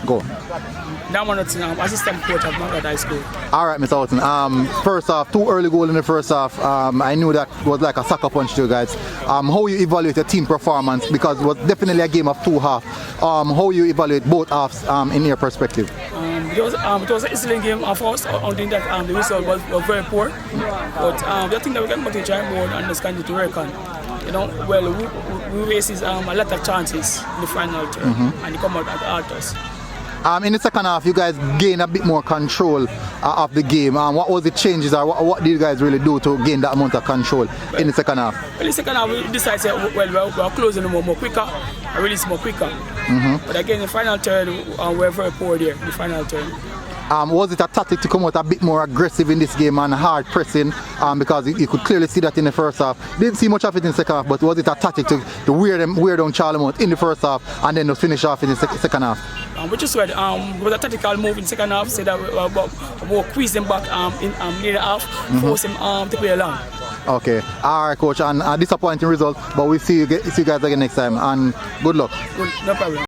Go. Damon Hudson, assistant coach of McGrath High School. All right, Mr. Hudson. First off, 2 early goals in the first half. I knew that was like a sucker punch to you guys. How you evaluate your team performance, because it was definitely a game of 2 halves. How you evaluate both halves in your perspective? It was an excellent game for us. I think that the result was very poor. But I think that we can try more and just continue to work on. You know, well, we wasted a lot of chances in the final term, and they come out at us. In the second half, you guys gained a bit more control of the game. What was the changes, or what did you guys really do to gain that amount of control in the second half? Well, in the second half, we decided we're closing more quicker, and release more quicker. But again, the final third, we're very poor there, the final third. Was it a tactic to come out a bit more aggressive in this game and hard pressing? Because you could clearly see that in the first half. Didn't see much of it in the second half, but was it a tactic to wear down Charlemont in the first half and then to finish off in the second half? We just said it was a tactical move in the second half, said that we'll squeeze them back in near the half, force them to play along. Okay, all right, coach, and a disappointing result, but we'll see you guys again next time, and good luck. Good, no problem.